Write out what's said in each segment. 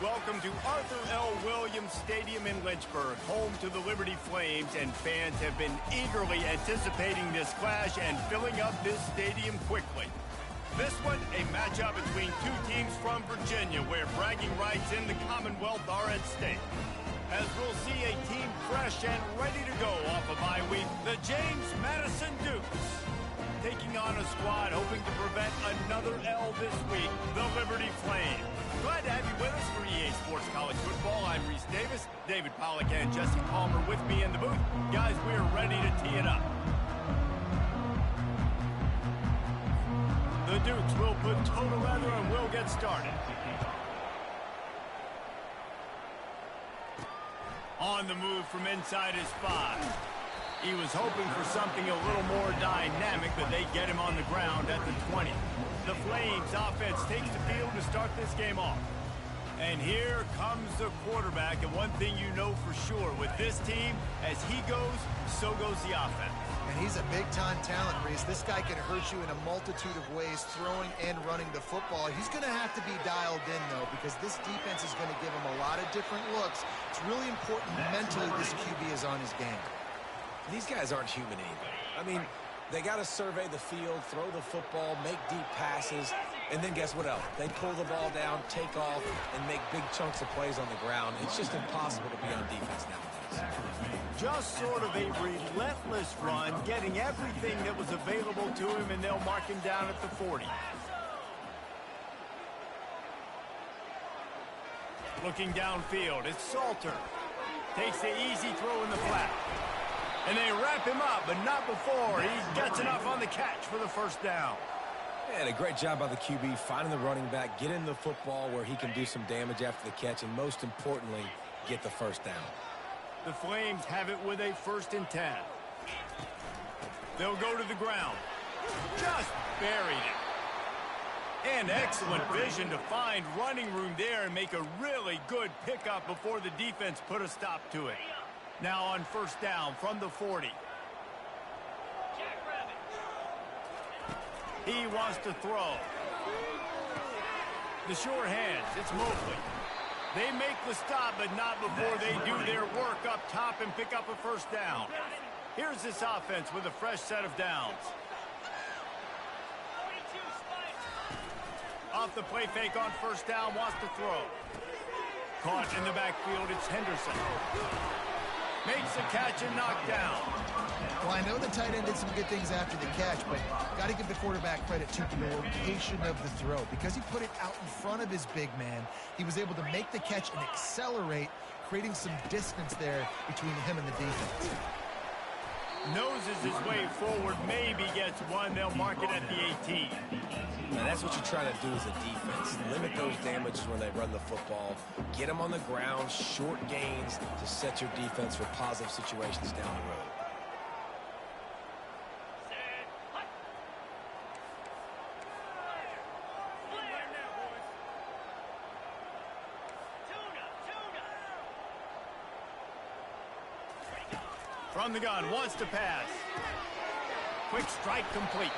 Welcome to Arthur L. Williams Stadium in Lynchburg, home to the Liberty Flames, and fans have been eagerly anticipating this clash and filling up this stadium quickly. This one, a matchup between two teams from Virginia, where bragging rights in the Commonwealth are at stake. As we'll see a team fresh and ready to go off a bye week, the James Madison Dukes. Taking on a squad hoping to prevent another L this week, the Liberty Flames. Glad to have you with us for EA Sports College Football. I'm Reese Davis, David Pollack and Jesse Palmer with me in the booth. Guys, we're ready to tee it up. The Dukes will put total leather and we'll get started. On the move from inside his 5. He was hoping for something a little more dynamic, but they get him on the ground at the 20. The Flames offense takes the field to start this game off. And here comes the quarterback, and one thing you know for sure with this team, as he goes, so goes the offense. And he's a big-time talent, Reese. This guy can hurt you in a multitude of ways, throwing and running the football. He's going to have to be dialed in, though, because this defense is going to give him a lot of different looks. It's really important mentally this QB is on his game. These guys aren't human anyway. I mean, they got to survey the field, throw the football, make deep passes, and then guess what else? They pull the ball down, take off, and make big chunks of plays on the ground. It's just impossible to be on defense nowadays. Just sort of a relentless run, getting everything that was available to him, and they'll mark him down at the 40. Looking downfield, it's Salter. Takes the easy throw in the flat. And they wrap him up, but not before he gets enough on the catch for the first down. And a great job by the QB, finding the running back, getting the football where he can do some damage after the catch, and most importantly, get the first down. The Flames have it with a 1st and 10. They'll go to the ground. Just buried it. And excellent vision to find running room there and make a really good pickup before the defense put a stop to it. Now on 1st down from the 40. He wants to throw. The sure hands, it's Mosley. They make the stop, but not before they do their work up top and pick up a 1st down. Here's this offense with a fresh set of downs. Off the play fake on 1st down, wants to throw. Caught in the backfield, it's Henderson. Makes the catch and knocked down. Well, I know the tight end did some good things after the catch, but got to give the quarterback credit to the location of the throw. Because he put it out in front of his big man, he was able to make the catch and accelerate, creating some distance there between him and the defense. Noses his way forward, maybe gets one. They'll mark it at the 18. Now that's what you try to do as a defense. Limit those damages when they run the football. Get them on the ground, short gains to set your defense for positive situations down the road. From the gun, wants to pass. Quick strike complete.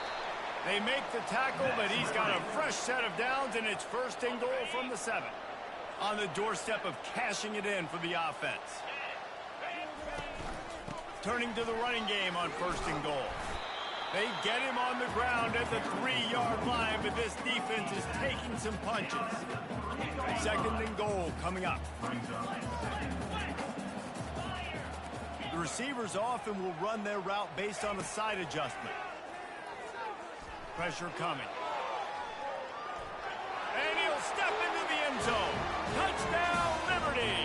They make the tackle, but he's got a fresh set of downs, and it's 1st and goal from the 7. On the doorstep of cashing it in for the offense. Turning to the running game on 1st and goal. They get him on the ground at the 3-yard line, but this defense is taking some punches. 2nd and goal coming up. The receivers often will run their route based on a side adjustment. Pressure coming. And he'll step into the end zone. Touchdown, Liberty!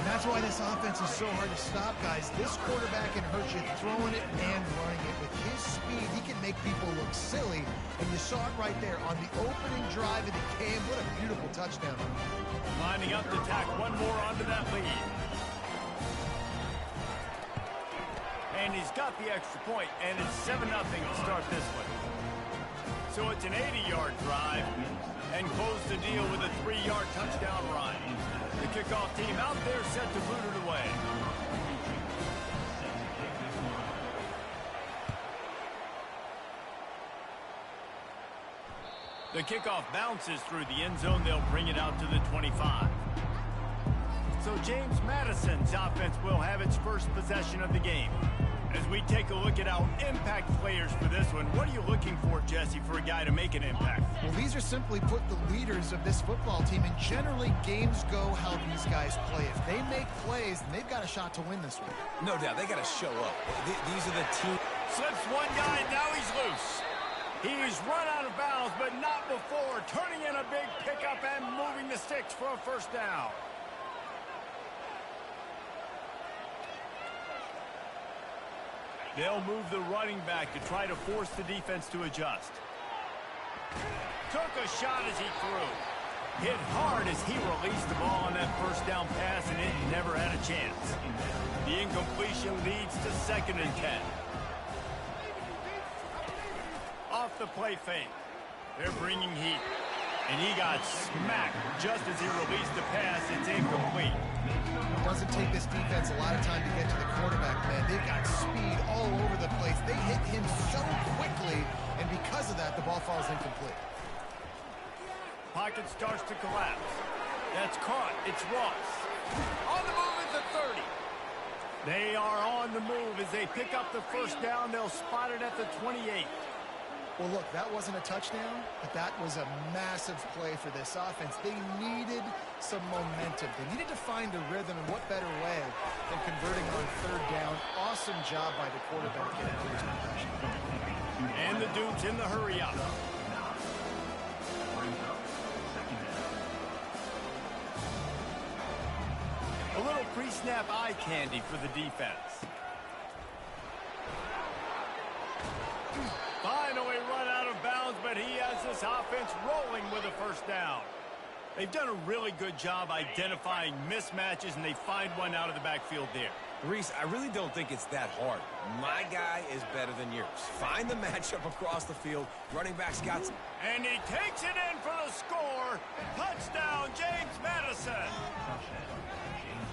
And that's why this offense is so hard to stop, guys. This quarterback can hurt you throwing it and running it. With his speed, he can make people look silly. And you saw it right there on the opening drive of the game. What a beautiful touchdown. Lining up to tack one more onto that lead. And he's got the extra point, and it's 7-0 to start this one. So it's an 80-yard drive, and close the deal with a 3-yard touchdown run. The kickoff team out there set to boot it away. The kickoff bounces through the end zone. They'll bring it out to the 25. So James Madison's offense will have its first possession of the game. As we take a look at our impact players for this one, what are you looking for, Jesse, for a guy to make an impact? Well, these are simply put the leaders of this football team, and generally games go how these guys play. If they make plays, then they've got a shot to win this one. No doubt, they got to show up. These are the team. Slips one guy, now he's loose. He's run out of bounds, but not before turning in a big pickup and moving the sticks for a first down. They'll move the running back to try to force the defense to adjust. Took a shot as he threw. Hit hard as he released the ball on that first down pass, and it never had a chance. The incompletion leads to 2nd and 10. Off the play fake. They're bringing heat. And he got smacked just as he released the pass. It's incomplete. It doesn't take this defense a lot of time to get to the quarterback, man. They've got speed all over the place. They hit him so quickly, and because of that, the ball falls incomplete. Pocket starts to collapse. That's caught. It's Ross. On the move at the 30. They are on the move as they pick up the first down. They'll spot it at the 28. Well, look, that wasn't a touchdown, but that was a massive play for this offense. They needed some momentum. They needed to find a rhythm, and what better way than converting on 3rd down. Awesome job by the quarterback getting out of his possession. And the dude's in the hurry up. A little pre-snap eye candy for the defense. Finally run out of bounds, but he has this offense rolling with a first down. They've done a really good job identifying mismatches, and they find one out of the backfield there. Reese, I really don't think it's that hard. My guy is better than yours. Find the matchup across the field. Running back's got some. And he takes it in for the score. Touchdown, James Madison.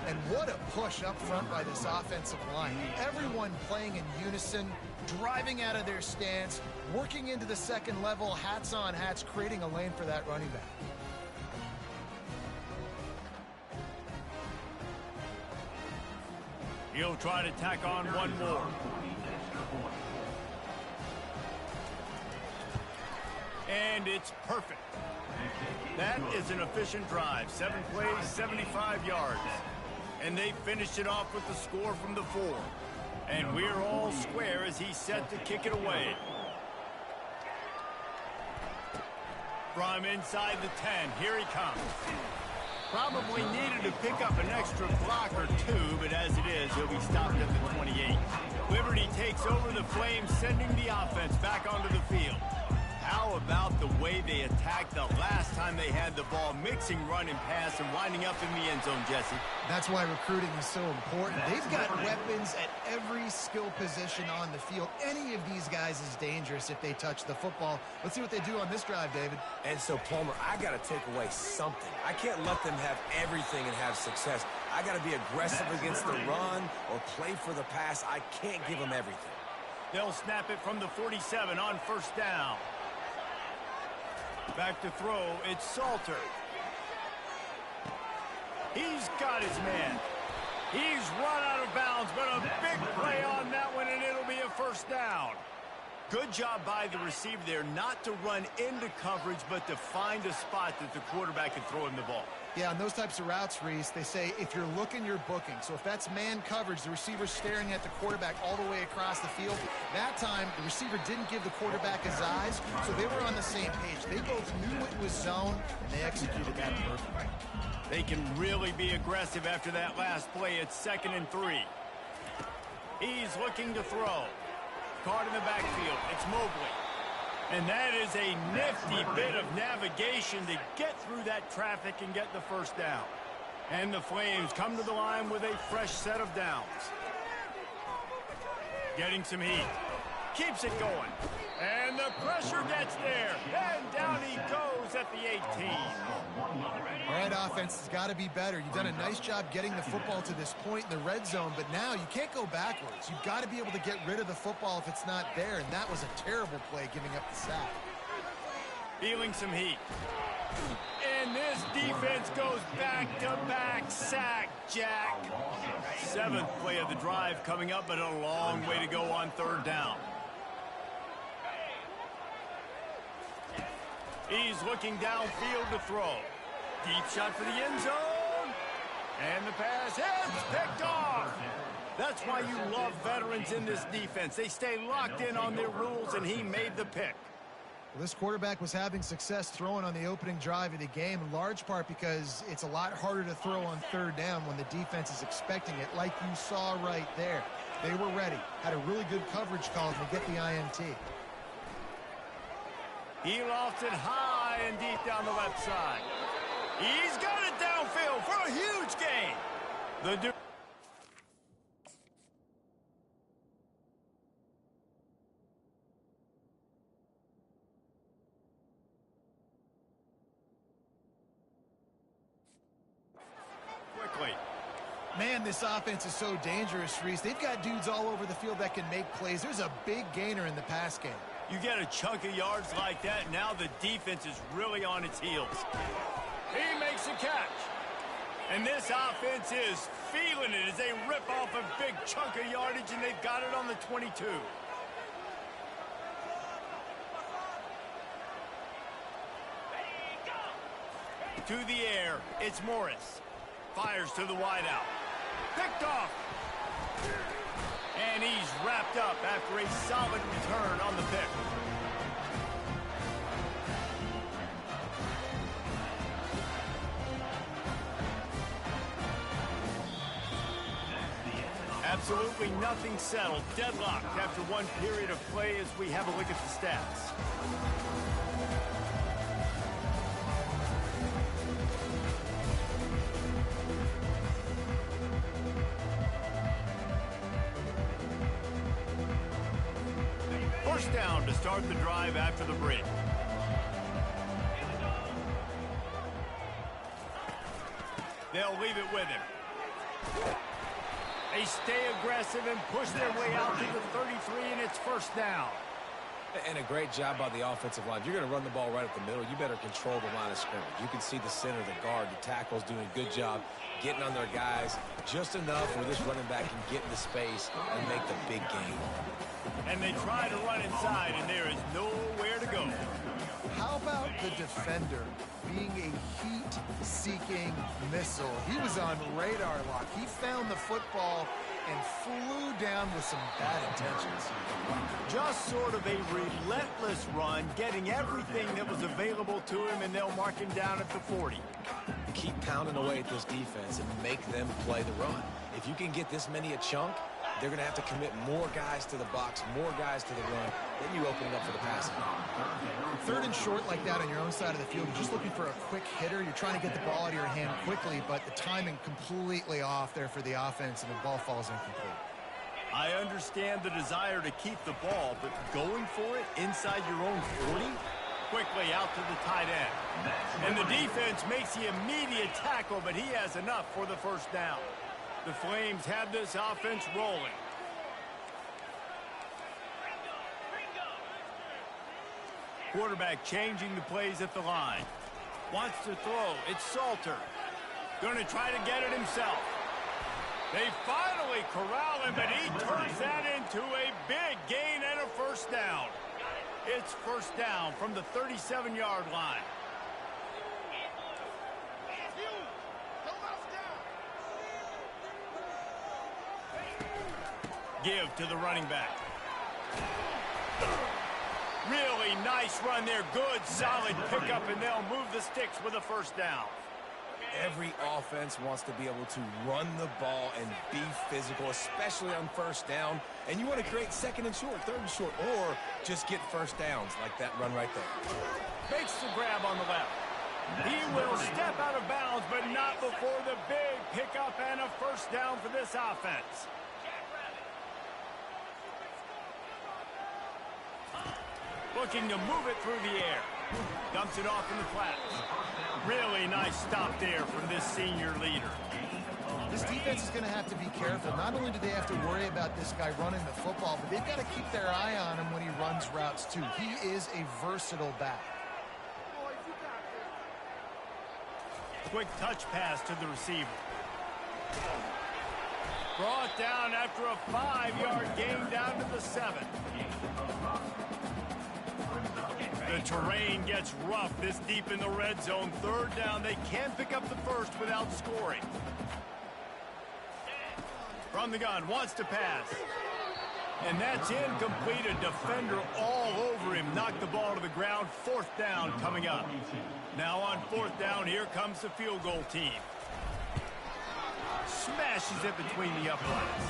And what a push up front by this offensive line. Everyone playing in unison, driving out of their stance, working into the 2nd level, hats on hats, creating a lane for that running back. He'll try to tack on one more. And it's perfect. That is an efficient drive. 7 plays, 75 yards. And they finished it off with the score from the 4. And we're all square as he's set to kick it away. From inside the 10, here he comes. Probably needed to pick up an extra block or two, but as it is, he'll be stopped at the 28. Liberty takes over the Flames, sending the offense back onto the field. How about the way they attacked the last time they had the ball, mixing run and pass and winding up in the end zone, Jesse? That's why recruiting is so important. They've got weapons at every skill position on the field. Any of these guys is dangerous if they touch the football. Let's see what they do on this drive, David. And so, Palmer, I got to take away something. I can't let them have everything and have success. I got to be aggressive against the run or play for the pass. I can't give them everything. They'll snap it from the 47 on first down. Back to throw, it's Salter. He's got his man. He's run out of bounds, but a big play on that one, and it'll be a first down. Good job by the receiver there not to run into coverage, but to find a spot that the quarterback can throw him the ball. Yeah, on those types of routes, Reese, they say if you're looking, you're booking. So if that's man coverage, the receiver's staring at the quarterback all the way across the field. That time, the receiver didn't give the quarterback his eyes, so they were on the same page. They both knew it was zone, and they executed that perfectly. They can really be aggressive after that last play. It's 2nd and 3. He's looking to throw. Caught in the backfield. It's Mobley. And that is a nifty bit of navigation to get through that traffic and get the first down. And the Flames come to the line with a fresh set of downs. Getting some heat. Keeps it going. And the pressure gets there. And down he goes at the 18. All right, offense has got to be better. You've done a nice job getting the football to this point in the red zone, but now you can't go backwards. You've got to be able to get rid of the football if it's not there, and that was a terrible play giving up the sack. Feeling some heat. And this defense goes back-to-back sack, Jack. 7th play of the drive coming up, but a long way to go on 3rd down. He's looking downfield to throw. Deep shot for the end zone. And the pass hits, picked off. That's why you love veterans in this defense. They stay locked in on their rules, and he made the pick. Well, this quarterback was having success throwing on the opening drive of the game, in large part because it's a lot harder to throw on 3rd down when the defense is expecting it, like you saw right there. They were ready, had a really good coverage call to get the INT. He lofts it high and deep down the left side. He's got it downfield for a huge gain. The quickly. Man, this offense is so dangerous, Reese. They've got dudes all over the field that can make plays. There's a big gainer in the pass game. You get a chunk of yards like that, now the defense is really on its heels. He makes a catch. And this offense is feeling it as they rip off a big chunk of yardage, and they've got it on the 22. To the air, it's Morris. Fires to the wideout. Picked off. And he's wrapped up after a solid return on the pick. Absolutely nothing settled. Deadlocked after one period of play as we have a look at the stats. First down to start the drive after the break. They'll leave it with him. They stay aggressive and push their way out to the 33, and it's first down. And a great job by the offensive line. If you're going to run the ball right up the middle, you better control the line of scrimmage. You can see the center, the guard, the tackles doing a good job getting on their guys just enough where this running back can get into space and make the big gain. And they try to run inside, and there is nowhere to go. How about the defender being a heat-seeking missile? He was on radar lock. He found the football and flew down with some bad intentions. Just sort of a relentless run, getting everything that was available to him, and they'll mark him down at the 40. Keep pounding away at this defense and make them play the run. If you can get this many a chunk, they're going to have to commit more guys to the box, more guys to the run. Then you open it up for the passing. 3rd and short like that on your own side of the field, you're just looking for a quick hitter. You're trying to get the ball out of your hand quickly, but the timing completely off there for the offense, and the ball falls incomplete. I understand the desire to keep the ball, but going for it inside your own 40? Quickly out to the tight end. And the defense makes the immediate tackle, but he has enough for the first down. The Flames have this offense rolling. Quarterback changing the plays at the line. Wants to throw. It's Salter. Going to try to get it himself. They finally corral him, but he turns that into a big gain and a first down. It's first down from the 37-yard line. Give to the running back. Really nice run there. Good, solid pickup, and they'll move the sticks with a first down. Every offense wants to be able to run the ball and be physical, especially on first down. And you want to create 2nd and short, 3rd and short, or just get first downs like that run right there. Makes the grab on the left. He will step out of bounds, but not before the big pickup and a first down for this offense. Looking to move it through the air. Dumps it off in the flats. Really nice stop there from this senior leader. This defense is going to have to be careful. Not only do they have to worry about this guy running the football, but they've got to keep their eye on him when he runs routes too. He is a versatile back. quick touch pass to the receiver. Brought down after a 5-yard gain down to the 7. The terrain gets rough this deep in the red zone. 3rd down, they can pick up the first without scoring. From the gun, wants to pass. And that's incomplete. A defender all over him. Knocked the ball to the ground. 4th down coming up. Now on 4th down, here comes the field goal team. Smashes it between the uprights.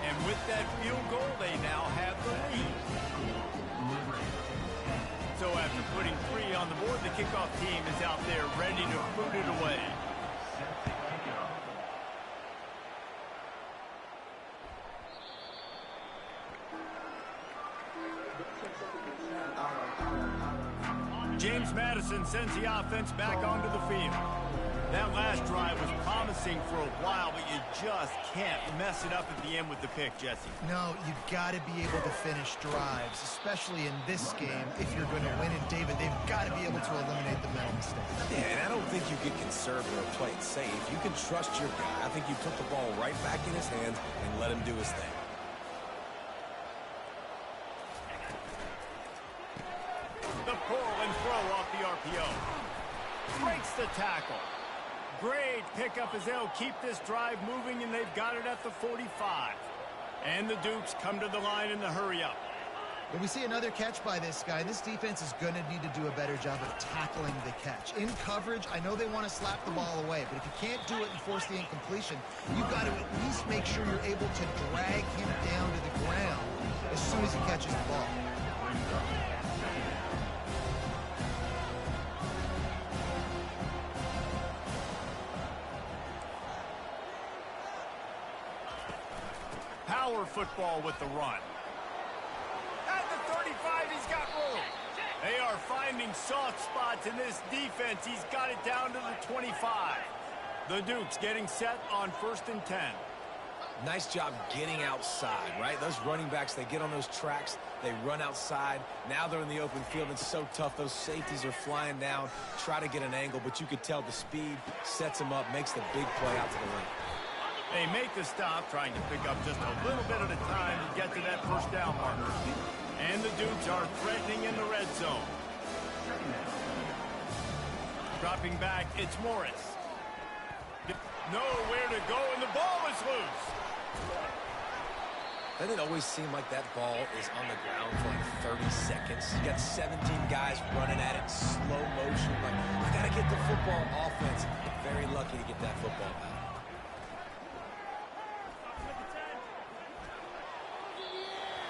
And with that field goal, they now have the lead. So after putting 3 on the board, the kickoff team is out there ready to boot it away. James Madison sends the offense back onto the field. That last drive was promising for a while, but you just can't mess it up at the end with the pick, Jesse. No, you've got to be able to finish drives, especially in this game. If you're going to win, and David, they've got to be able to eliminate the mental mistakes. Yeah, and I don't think you get conservative or play it safe. You can trust your guy. I think you put the ball right back in his hands and let him do his thing. The pull and throw off the RPO. Breaks the tackle. Great pickup as they'll keep this drive moving, and they've got it at the 45. And the Dukes come to the line in the hurry-up. When we see another catch by this guy, this defense is going to need to do a better job of tackling the catch. In coverage, I know they want to slap the ball away, but if you can't do it and force the incompletion, you've got to at least make sure you're able to drag him down to the ground as soon as he catches the ball. Power football with the run. At the 35, he's got room. They are finding soft spots in this defense. He's got it down to the 25. The Dukes getting set on 1st and 10. Nice job getting outside, right? Those running backs, they get on those tracks, they run outside. Now they're in the open field. It's so tough. Those safeties are flying down, try to get an angle, but you could tell the speed sets them up, makes the big play out to the lane. They make the stop, trying to pick up just a little bit at a time to get to that 1st down marker. And the Dukes are threatening in the red zone. Dropping back, it's Morris. Nowhere to go, and the ball is loose. Doesn't it always seem like that ball is on the ground for like 30 seconds? You got 17 guys running at it, slow motion. Like, I got to get the football offense. Very lucky to get that football out.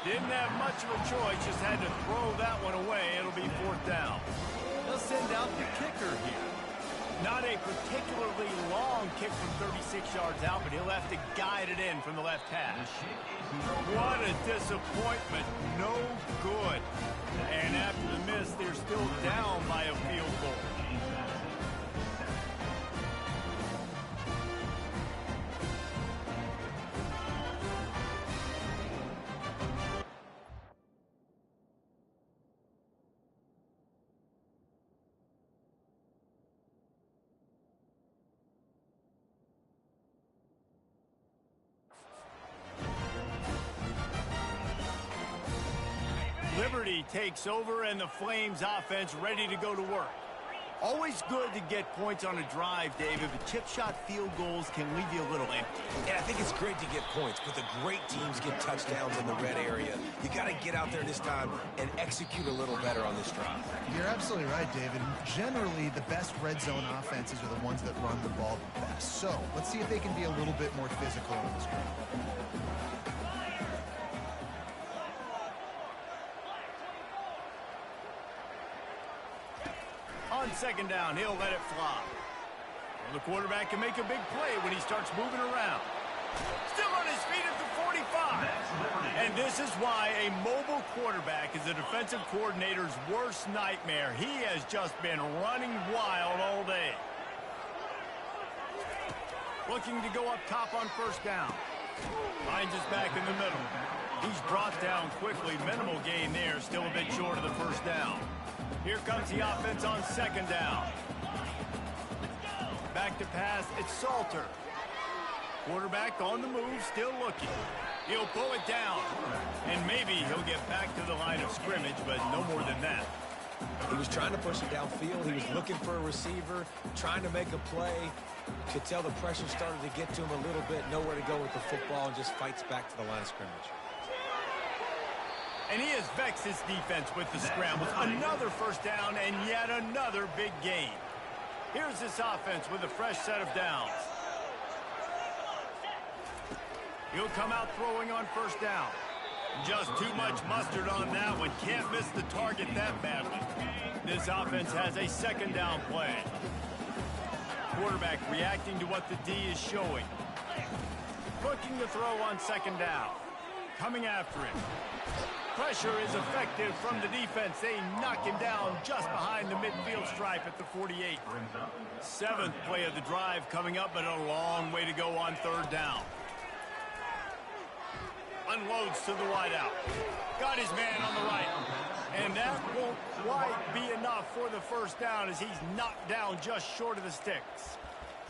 Didn't have much of a choice, just had to throw that one away. It'll be 4th down. They'll send out the kicker here. Not a particularly long kick from 36 yards out, but he'll have to guide it in from the left hash. What a disappointment. No good. And after the miss, they're still down by a field goal. Liberty takes over, and the Flames offense ready to go to work. Always good to get points on a drive, David, but chip shot field goals can leave you a little empty. And I think it's great to get points, but the great teams get touchdowns in the red area. You got to get out there this time and execute a little better on this drive. You're absolutely right, David. Generally, the best red zone offenses are the ones that run the ball the best. So let's see if they can be a little bit more physical on this drive. On 2nd down, he'll let it fly. Well, the quarterback can make a big play when he starts moving around. Still on his feet at the 45. And this is why a mobile quarterback is a defensive coordinator's worst nightmare. He has just been running wild all day. Looking to go up top on 1st down. Finds his back in the middle. He's brought down quickly. Minimal gain there. Still a bit short of the 1st down. Here comes the offense on 2nd down. Back to pass, it's Salter. Quarterback on the move, still looking. He'll pull it down. And maybe he'll get back to the line of scrimmage, but no more than that. He was trying to push it downfield. He was looking for a receiver, trying to make a play. Could tell the pressure started to get to him a little bit. Nowhere to go with the football, and just fights back to the line of scrimmage. And he has vexed his defense with the scrambles. Another first down and yet another big gain. Here's this offense with a fresh set of downs. He'll come out throwing on first down. Just too much mustard on that one. Can't miss the target that badly. This offense has a second down play. Quarterback reacting to what the D is showing. Looking to throw on second down. Coming after him. Pressure is effective from the defense. They knock him down just behind the midfield stripe at the 48. Seventh play of the drive coming up, but a long way to go on third down. Unloads to the wideout. Got his man on the right. And that won't quite be enough for the first down as he's knocked down just short of the sticks.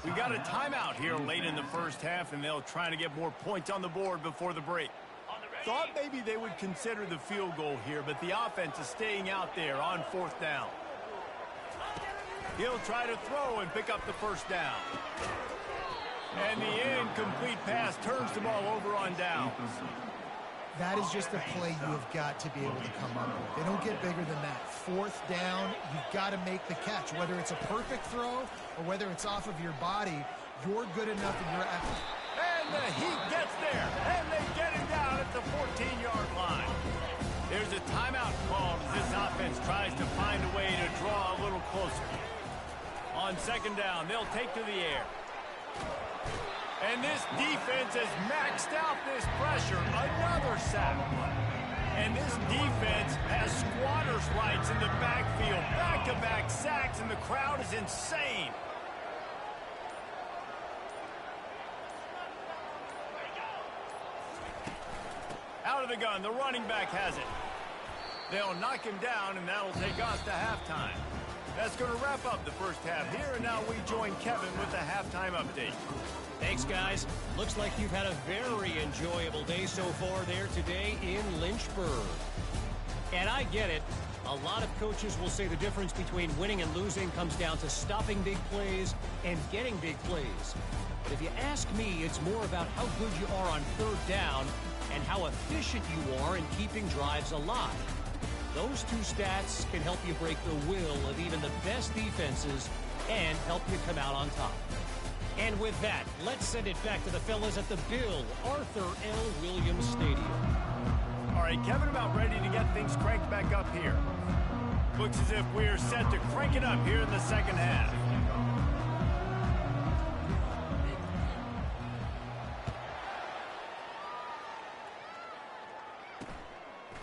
We got a timeout here late in the first half, and they'll try to get more points on the board before the break. Thought maybe they would consider the field goal here, but the offense is staying out there on fourth down. He'll try to throw and pick up the first down. And the incomplete pass turns the ball over on downs. That is just a play you have got to be able to come up with. They don't get bigger than that. Fourth down, you've got to make the catch. Whether it's a perfect throw or whether it's off of your body, you're good enough and you're at. And the Heat gets there, and they get him down at the 14-yard line. There's a timeout called as this offense tries to find a way to draw a little closer. On second down, they'll take to the air. And this defense has maxed out this pressure. Another sack. And this defense has squatters' rights in the backfield. Back-to-back sacks, and the crowd is insane. Out of the gun, the running back has it. They'll knock him down, and that'll take us to halftime. That's going to wrap up the first half here, and now we join Kevin with the halftime update. Thanks, guys. Looks like you've had a very enjoyable day so far there today in Lynchburg. And I get it. A lot of coaches will say the difference between winning and losing comes down to stopping big plays and getting big plays. But if you ask me, it's more about how good you are on third down and how efficient you are in keeping drives alive. Those two stats can help you break the will of even the best defenses and help you come out on top. And with that, let's send it back to the fellas at the Bill Arthur L. Williams Stadium. All right, Kevin, about ready to get things cranked back up here. Looks as if we're set to crank it up here in the second half.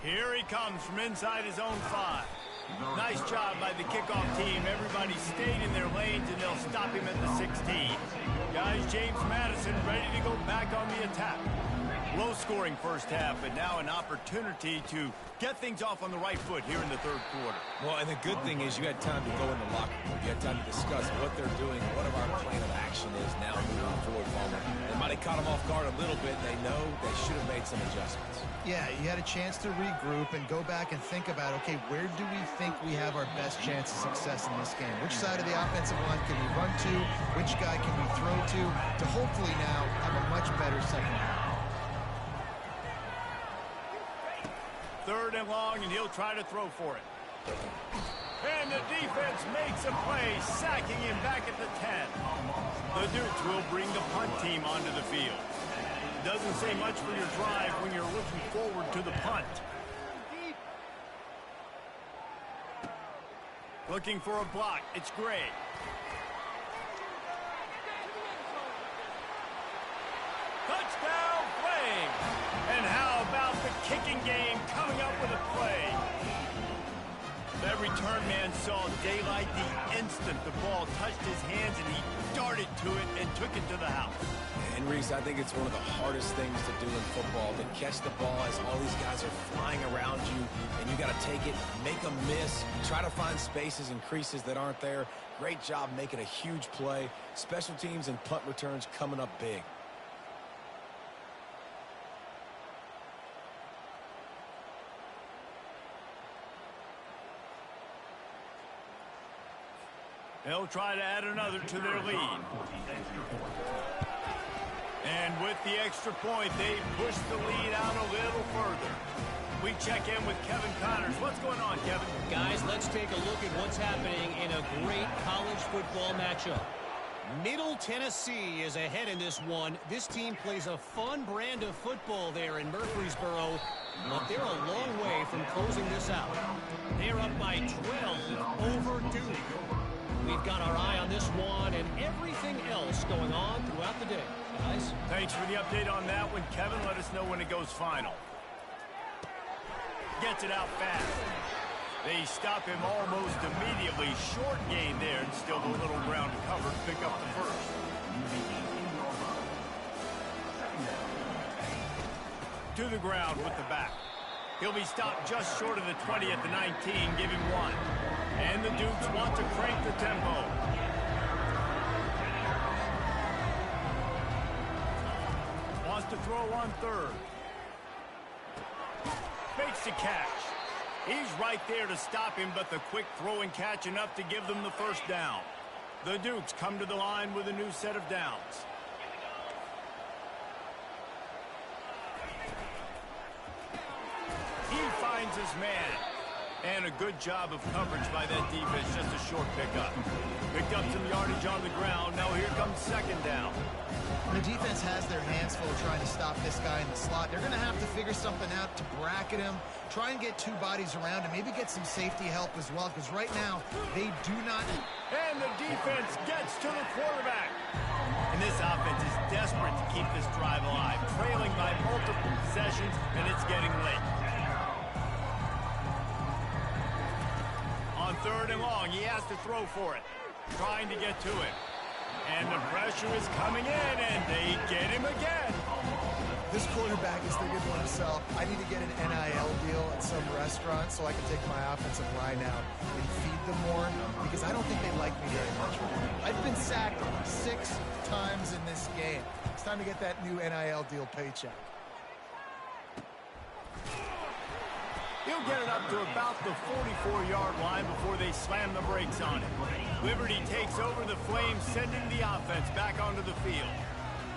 Here he comes from inside his own 5. Nice job by the kickoff team. Everybody stayed in their lanes, and they'll stop him at the 16. Guys, James Madison ready to go back on the attack. Low-scoring first half, but now an opportunity to get things off on the right foot here in the third quarter. Well, and the good thing is you had time to go in the locker room. You had time to discuss what they're doing, what our plan of action is now moving forward, Palmer. They might have caught them off guard a little bit. They know they should have made some adjustments. Yeah, you had a chance to regroup and go back and think about, okay, where do we think we have our best chance of success in this game? Which side of the offensive line can we run to? Which guy can we throw to hopefully now have a much better second half? Third and long, and he'll try to throw for it. And the defense makes a play, sacking him back at the 10. The Dukes will bring the punt team onto the field. Doesn't say much for your drive when you're looking forward to the punt. Looking for a block. It's Gray. Touchdown, Flames! And how about the kicking game coming up with a play? That return man saw daylight the instant the ball touched his hands, and he darted to it and took it to the house. And Reese, I think it's one of the hardest things to do in football, to catch the ball as all these guys are flying around you, and you got to take it, make them miss, try to find spaces and creases that aren't there. Great job making a huge play. Special teams and punt returns coming up big. They'll try to add another to their lead. And with the extra point, they push the lead out a little further. We check in with Kevin Connors. What's going on, Kevin? Guys, let's take a look at what's happening in a great college football matchup. Middle Tennessee is ahead in this one. This team plays a fun brand of football there in Murfreesboro, but they're a long way from closing this out. They're up by 12 over Duke. We've got our eye on this one and everything else going on throughout the day. Guys? Thanks for the update on that one, Kevin. Let us know when it goes final. Gets it out fast. They stop him almost immediately. Short gain there, and still a little ground to cover to pick up the first. To the ground with the back. He'll be stopped just short of the 20 at the 19, give him one. And the Dukes want to crank the tempo. Wants to throw on third. Makes the catch. He's right there to stop him, but the quick throw and catch enough to give them the first down. The Dukes come to the line with a new set of downs. He finds his man. And a good job of coverage by that defense, just a short pickup. Picked up some yardage on the ground. Now here comes second down. The defense has their hands full trying to stop this guy in the slot. They're going to have to figure something out to bracket him, try and get two bodies around him, maybe get some safety help as well, because right now they do not. And the defense gets to the quarterback. And this offense is desperate to keep this drive alive, trailing by multiple possessions, and it's getting late. On third and long, he has to throw for it, trying to get to it. And the pressure is coming in, and they get him again. This quarterback is thinking to himself, I need to get an NIL deal at some restaurant so I can take my offensive line out and feed them more, because I don't think they like me very much. I've been sacked 6 times in this game. It's time to get that new NIL deal paycheck. He'll get it up to about the 44-yard line before they slam the brakes on it. Liberty takes over the Flames, sending the offense back onto the field.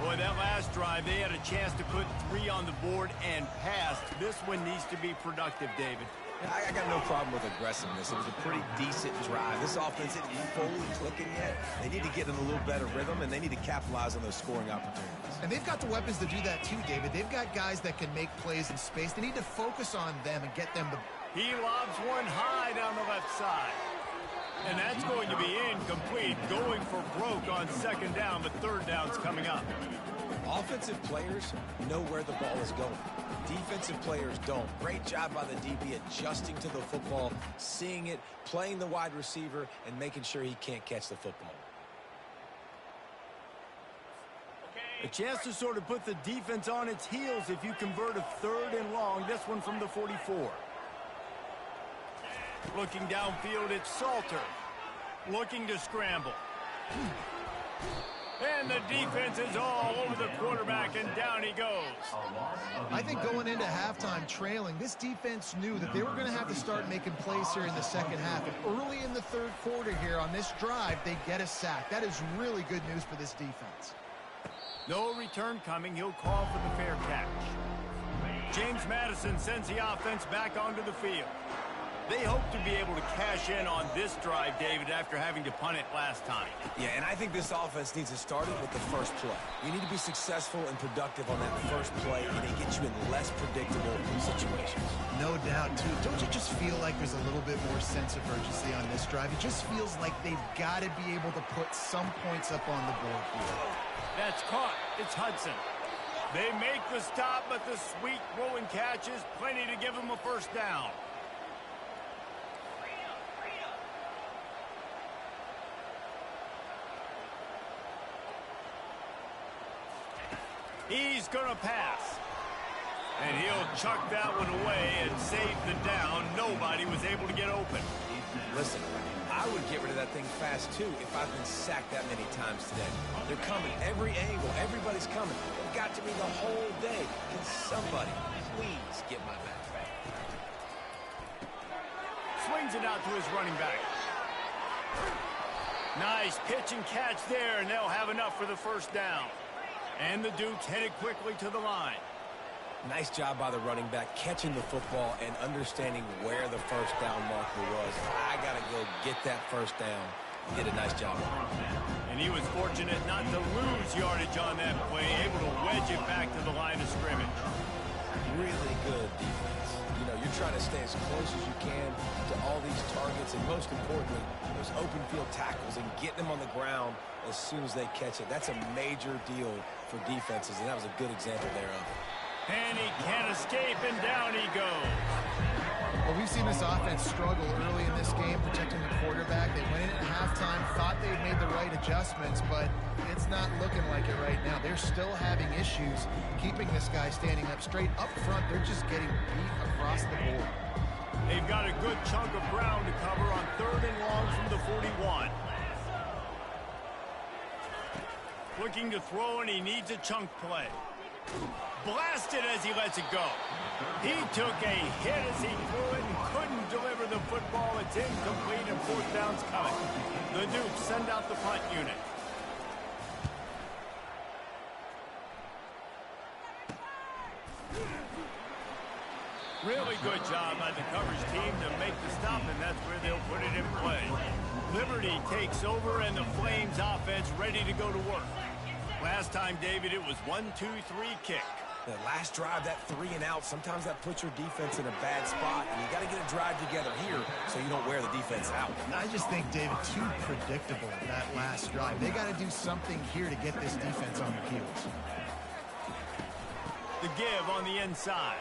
Boy, that last drive, they had a chance to put 3 on the board and passed. This one needs to be productive, David. Yeah, I got no problem with aggressiveness. It was a pretty decent drive. This offense isn't fully clicking yet. They need to get in a little better rhythm, and they need to capitalize on those scoring opportunities. And they've got the weapons to do that too, David. They've got guys that can make plays in space. They need to focus on them and get them to... He lobs one high down the left side. And that's going to be incomplete, going for broke on second down, but third down's coming up. Offensive players know where the ball is going. Defensive players don't. Great job by the DB adjusting to the football, seeing it, playing the wide receiver, and making sure he can't catch the football. A chance to sort of put the defense on its heels if you convert a third and long. This one from the 44. Looking downfield, it's Salter. Looking to scramble. And the defense is all over the quarterback, and down he goes. I think going into halftime trailing, this defense knew that they were going to have to start making plays here in the second half. And early in the third quarter here on this drive, they get a sack. That is really good news for this defense. No return coming. He'll call for the fair catch. James Madison sends the offense back onto the field. They hope to be able to cash in on this drive, David, after having to punt it last time. Yeah, and I think this offense needs to start it with the first play. You need to be successful and productive on that first play, and it gets you in less predictable situations. No doubt, too. Don't you just feel like there's a little bit more sense of urgency on this drive? It just feels like they've got to be able to put some points up on the board here. That's caught. It's Hudson. They make the stop, but the sweet throw and catch is plenty to give them a first down. He's going to pass. And he'll chuck that one away and save the down. Nobody he was able to get open. Listen, I would get rid of that thing fast, too, if I've been sacked that many times today. They're coming. Every angle. Everybody's coming. They've got to be the whole day. Can somebody please get my back? Swings it out to his running back. Nice pitch and catch there, and they'll have enough for the first down. And the Dukes headed quickly to the line. Nice job by the running back, catching the football and understanding where the first down marker was. I got to go get that first down. He did a nice job. And he was fortunate not to lose yardage on that play, able to wedge it back to the line of scrimmage. Really good defense. You know, you're trying to stay as close as you can to all these targets, and most importantly, those open field tackles and getting them on the ground as soon as they catch it. That's a major deal for defenses, and that was a good example there of it. And he can't escape, and down he goes. Well, we've seen this offense struggle early in this game, protecting the quarterback. They went in at halftime, thought they had made the right adjustments, but it's not looking like it right now. They're still having issues keeping this guy standing up straight up front. They're just getting beat across the board. They've got a good chunk of ground to cover on 3rd and long from the 41. Looking to throw, and he needs a chunk play. Blasted as he lets it go. He took a hit as he threw it and couldn't deliver the football. It's incomplete, and 4th down's coming. The Dukes send out the punt unit. Really good job by the coverage team to make the stop, and that's where they'll put it in play. Liberty takes over, and the Flames offense ready to go to work. Last time, David, it was 1-2-3 kick. The last drive, that 3 and out, sometimes that puts your defense in a bad spot, and you got to get a drive together here so you don't wear the defense out. I just think, David, too predictable that last drive. They got to do something here to get this defense on their heels. The give on the inside.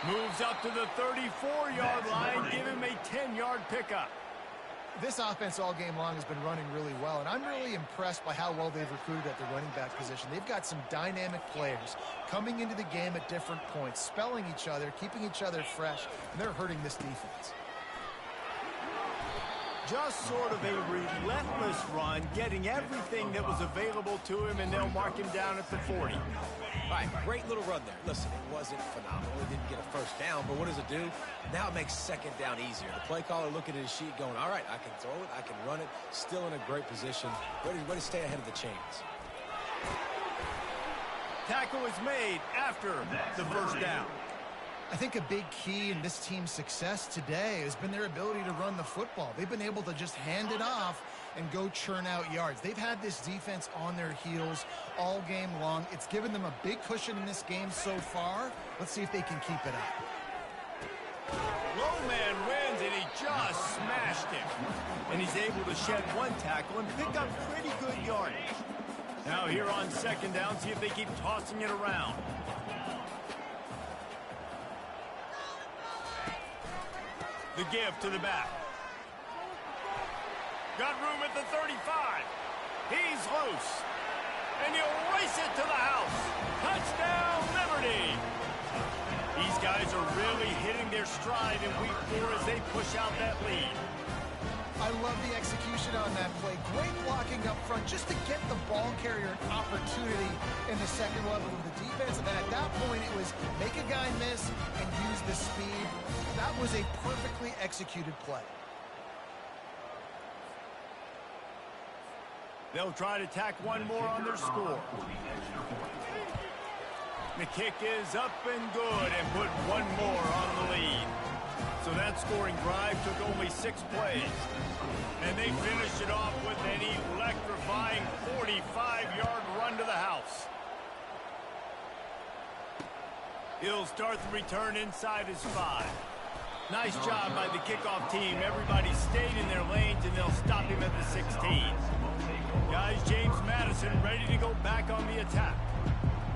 Moves up to the 34-yard line, give him a 10-yard pickup. This offense all game long has been running really well, and I'm really impressed by how well they've recruited at the running back position. They've got some dynamic players coming into the game at different points, spelling each other, keeping each other fresh, and they're hurting this defense. Just sort of a relentless run, getting everything that was available to him, and they'll mark him down at the 40. All right, great little run there. Listen, it wasn't phenomenal. It didn't get a first down, but what does it do? Now it makes 2nd down easier. The play caller looking at his sheet going, all right, I can throw it, I can run it, still in a great position, ready to stay ahead of the chains. Tackle is made after the first down. I think a big key in this team's success today has been their ability to run the football. They've been able to just hand it off and go churn out yards. They've had this defense on their heels all game long. It's given them a big cushion in this game so far. Let's see if they can keep it up. Low man wins, and he just smashed him. And he's able to shed 1 tackle and pick up pretty good yardage. Now here on 2nd down, see if they keep tossing it around. The give to the back. Got room at the 35. He's loose. And he'll race it to the house. Touchdown, Liberty. These guys are really hitting their stride in week 4 as they push out that lead. I love the execution on that play. Great blocking up front just to get the ball carrier an opportunity in the 2nd level of the defense. And then at that point, it was make a guy miss and use the speed. That was a perfectly executed play. They'll try to tack 1 more on their score. The kick is up and good and put 1 more on the lead. So that scoring drive took only 6 plays. And they finished it off with an electrifying 45-yard run to the house. He'll start the return inside his 5. Nice job by the kickoff team. Everybody stayed in their lanes, and they'll stop him at the 16. Guys, James Madison ready to go back on the attack.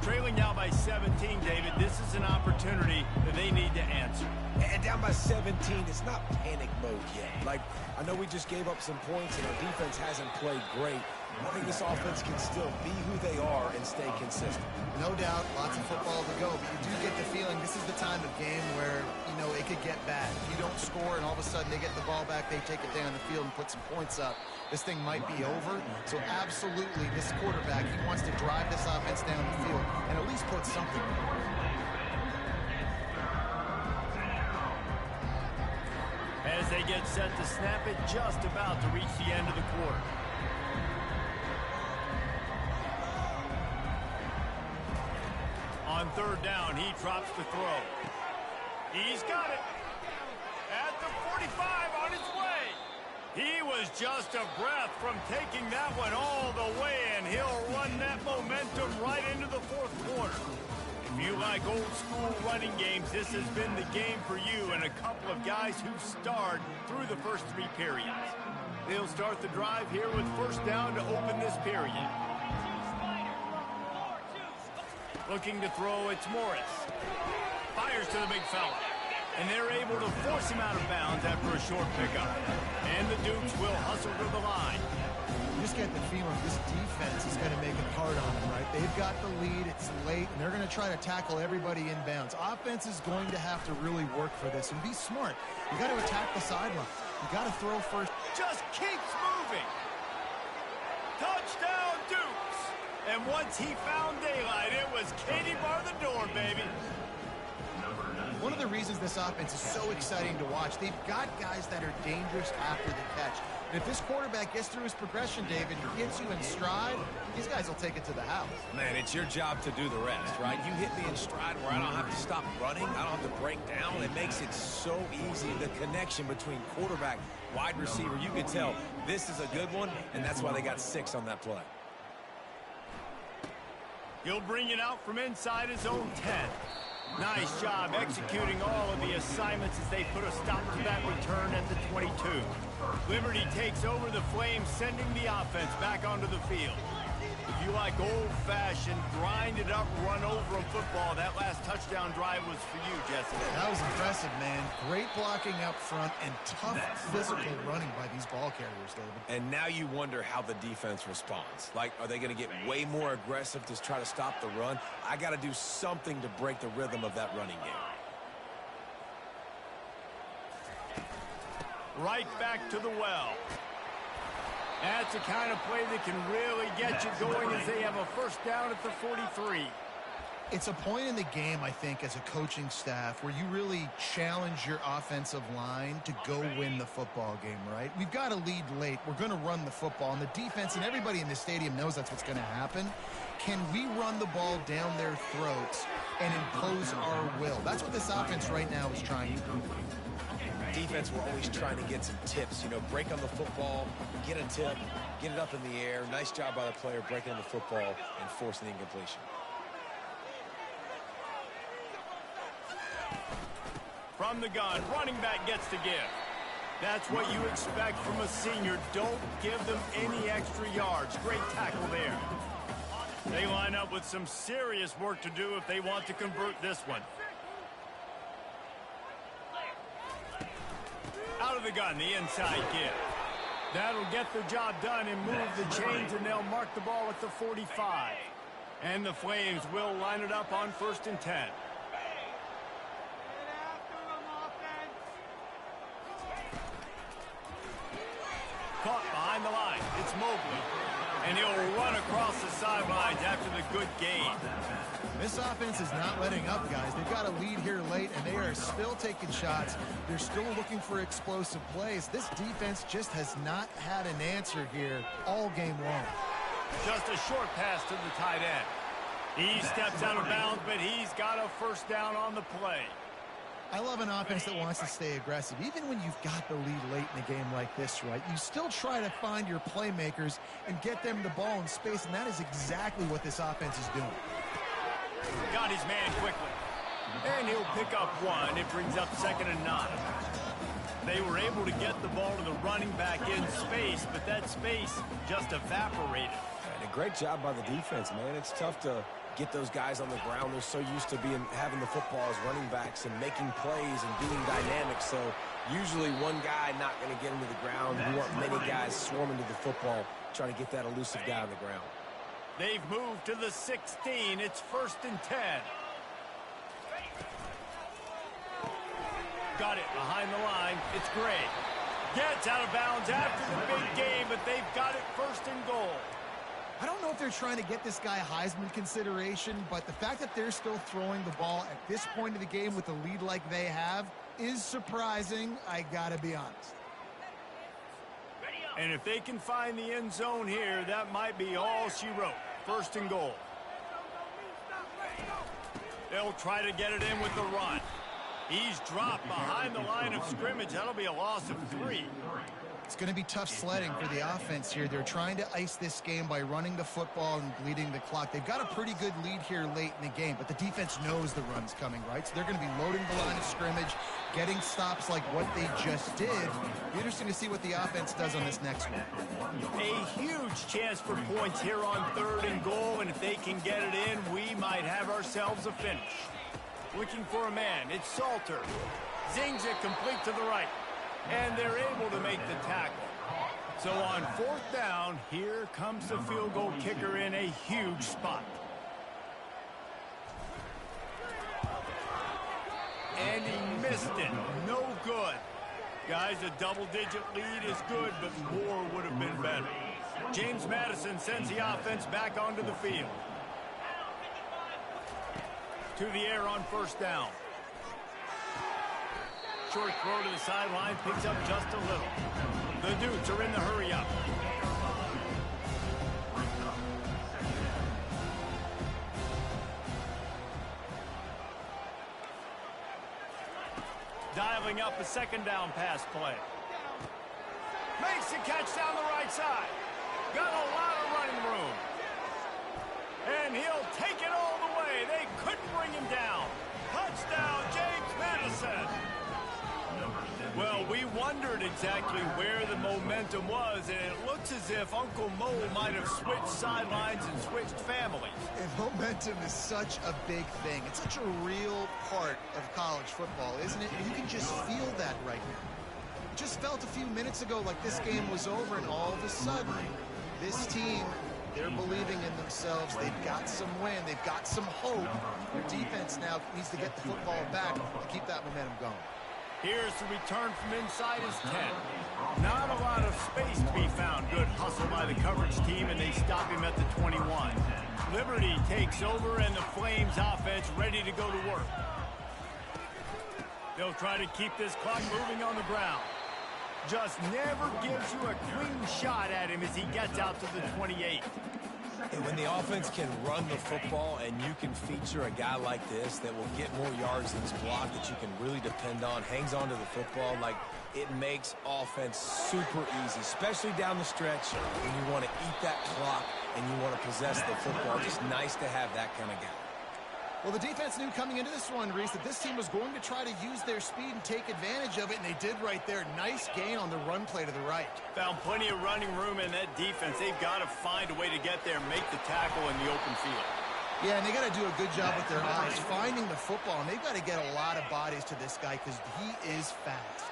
Trailing now by 17, David. This is an opportunity that they need to answer. And down by 17, it's not panic mode yet. Like, I know we just gave up some points and our defense hasn't played great, I think this offense can still be who they are and stay consistent. No doubt, lots of football to go, but you do get the feeling this is the time of game where, you know, it could get bad. If you don't score and all of a sudden they get the ball back, they take it down the field and put some points up, this thing might be over. So absolutely, this quarterback, he wants to drive this offense down the field and at least put something in. As they get set to snap it, just about to reach the end of the quarter. On third down, he drops the throw. He's got it. At the 45, on its way. He was just a breath from taking that one all the way, and he'll run that momentum right into the fourth quarter. If you like old-school running games, this has been the game for you and a couple of guys who starred through the first three periods. They'll start the drive here with first down to open this period. Looking to throw, it's Morris. Fires to the big fella. And they're able to force him out of bounds after a short pickup. And the Dukes will hustle to the line. You just get the feeling this defense is going to make it hard on them, right? They've got the lead, it's late, and they're going to try to tackle everybody in bounds. Offense is going to have to really work for this and be smart. You got to attack the sideline. You got to throw first. Just keeps moving. Touchdown, Dukes. And once he found daylight, it was Katie bar the door, baby. One of the reasons this offense is so exciting to watch, they've got guys that are dangerous after the catch. And if this quarterback gets through his progression, David, and gets you in stride, these guys will take it to the house. Man, it's your job to do the rest, right? You hit me in stride where I don't have to stop running. I don't have to break down. It makes it so easy. The connection between quarterback, wide receiver, you can tell this is a good one, and that's why they got 6 on that play. He'll bring it out from inside his own 10. Nice job executing all of the assignments as they put a stop to that return at the 22. Liberty takes over the Flames, sending the offense back onto the field. If you like old-fashioned, grind-it-up, run-over-'em football, that last touchdown drive was for you, Jesse. That was impressive, man. Great blocking up front and tough physical running by these ball carriers, David. And now you wonder how the defense responds. Like, are they going to get way more aggressive to try to stop the run? I got to do something to break the rhythm of that running game. Right back to the well. That's the kind of play that can really get you going as they have a first down at the 43. It's a point in the game, I think, as a coaching staff where you really challenge your offensive line to go win the football game, right? We've got to lead late. We're going to run the football, and the defense and everybody in the stadium knows that's what's going to happen. Can we run the ball down their throats and impose our will? That's what this offense right now is trying to do. Defense, we're always trying to get some tips, you know, break on the football, get a tip, get it up in the air. Nice job by the player breaking on the football and forcing the incompletion. From the gun, running back gets to give. That's what you expect from a senior. Don't give them any extra yards. Great tackle there. They line up with some serious work to do if they want to convert this one. Out of the gun, the inside give. That'll get the job done and move the chains, and they'll mark the ball at the 45. And the Flames will line it up on 1st and 10. Caught behind the line. It's Mobley. And he'll run across the sidelines after the good gain. This offense is not letting up, guys. They've got a lead here late, and they are still taking shots. They're still looking for explosive plays. This defense just has not had an answer here all game long. Just a short pass to the tight end. He steps out of bounds, but he's got a first down on the play. I love an offense that wants to stay aggressive. Even when you've got the lead late in a game like this, right, you still try to find your playmakers and get them the ball in space, and that is exactly what this offense is doing. Got his man quickly. And he'll pick up one. It brings up 2nd and 9. They were able to get the ball to the running back in space, but that space just evaporated. And a great job by the defense, man. It's tough to get those guys on the ground. They're so used to having the football as running backs and making plays and being dynamic. So usually one guy not going to get into the ground. You want many guys swarming to the football try to get that elusive guy on the ground. They've moved to the 16. It's 1st and 10. Got it behind the line. It's Gray. Gets out of bounds after the big game, but they've got it 1st and goal. I don't know if they're trying to get this guy Heisman consideration, but the fact that they're still throwing the ball at this point of the game with a lead like they have is surprising, I gotta be honest. And if they can find the end zone here, that might be all she wrote. 1st and goal. They'll try to get it in with the run. He's dropped behind the line of scrimmage. That'll be a loss of 3. It's going to be tough sledding for the offense here. They're trying to ice this game by running the football and bleeding the clock. They've got a pretty good lead here late in the game, but the defense knows the run's coming, right? So they're going to be loading the line of scrimmage, getting stops like what they just did. Be interesting to see what the offense does on this next one. A huge chance for points here on 3rd and goal, and if they can get it in, we might have ourselves a finish. Looking for a man. It's Salter. Zings it complete to the right. And they're able to make the tackle. So on 4th down, here comes the field goal kicker in a huge spot. And he missed it. No good. Guys, a double-digit lead is good, but more would have been better. James Madison sends the offense back onto the field. To the air on 1st down. Short throw to the sideline, picks up just a little. The Dukes are in the hurry-up. Dialing up a 2nd down pass play. Makes the catch down the right side. Got a lot of running room. And he'll take it all the way. They couldn't bring him down. Touchdown, James Madison. Well, we wondered exactly where the momentum was, and it looks as if Uncle Mo might have switched sidelines and switched families. And momentum is such a big thing. It's such a real part of college football, isn't it? And you can just feel that right now. It just felt a few minutes ago like this game was over, and all of a sudden, this team, they're believing in themselves. They've got some wind. They've got some hope. Their defense now needs to get the football back to keep that momentum going. Here's the return from inside his 10. Not a lot of space to be found. Good hustle by the coverage team, and they stop him at the 21. Liberty takes over, and the Flames offense ready to go to work. They'll try to keep this clock moving on the ground. Just never gives you a clean shot at him as he gets out to the 28. And when the offense can run the football and you can feature a guy like this that will get more yards than his block, that you can really depend on, hangs on to the football, like it makes offense super easy, especially down the stretch when you want to eat that clock and you want to possess the football. Just nice to have that kind of guy. Well, the defense knew coming into this one, Reese, that this team was going to try to use their speed and take advantage of it, and they did right there. Nice gain on the run play to the right. Found plenty of running room in that defense. They've got to find a way to get there and make the tackle in the open field. Yeah, and they got to do a good job with their eyes, finding the football, and they've got to get a lot of bodies to this guy because he is fast.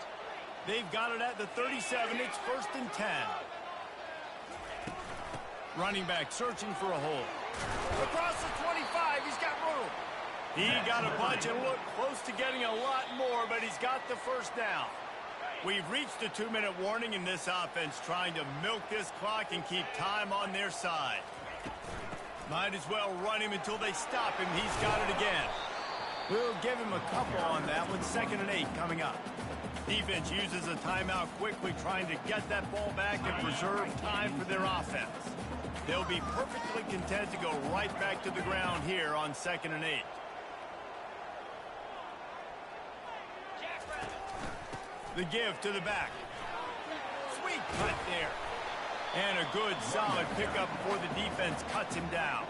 They've got it at the 37. It's 1st and 10. Running back searching for a hole. Across the 25, he's got room. He got a bunch and looked close to getting a lot more, but he's got the 1st down. We've reached the 2-minute warning in this offense, trying to milk this clock and keep time on their side. Might as well run him until they stop him. He's got it again. We'll give him a couple on that one. 2nd and 8 coming up. Defense uses a timeout quickly, trying to get that ball back and preserve time for their offense. They'll be perfectly content to go right back to the ground here on 2nd and 8. The give to the back. Sweet cut there. And a good, solid pickup before the defense cuts him down.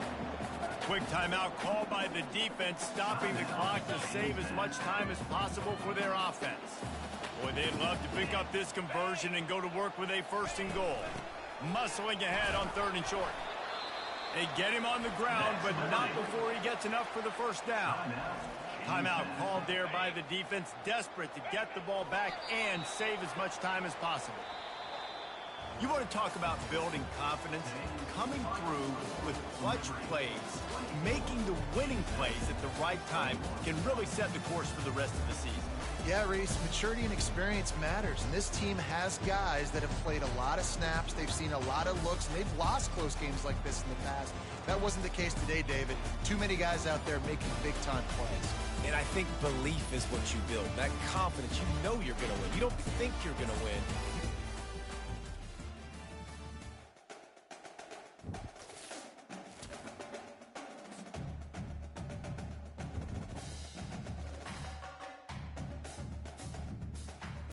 Quick timeout called by the defense, stopping the clock to save as much time as possible for their offense. Boy, they'd love to pick up this conversion and go to work with a 1st and goal. Muscling ahead on 3rd and short. They get him on the ground, but not before he gets enough for the 1st down. Timeout called there by the defense, desperate to get the ball back and save as much time as possible. You want to talk about building confidence? Coming through with clutch plays, making the winning plays at the right time can really set the course for the rest of the season. Yeah, Reese, maturity and experience matters, and this team has guys that have played a lot of snaps, they've seen a lot of looks, and they've lost close games like this in the past. That wasn't the case today, David. Too many guys out there making big-time plays. And I think belief is what you build, that confidence. You know you're going to win. You don't think you're going to win. You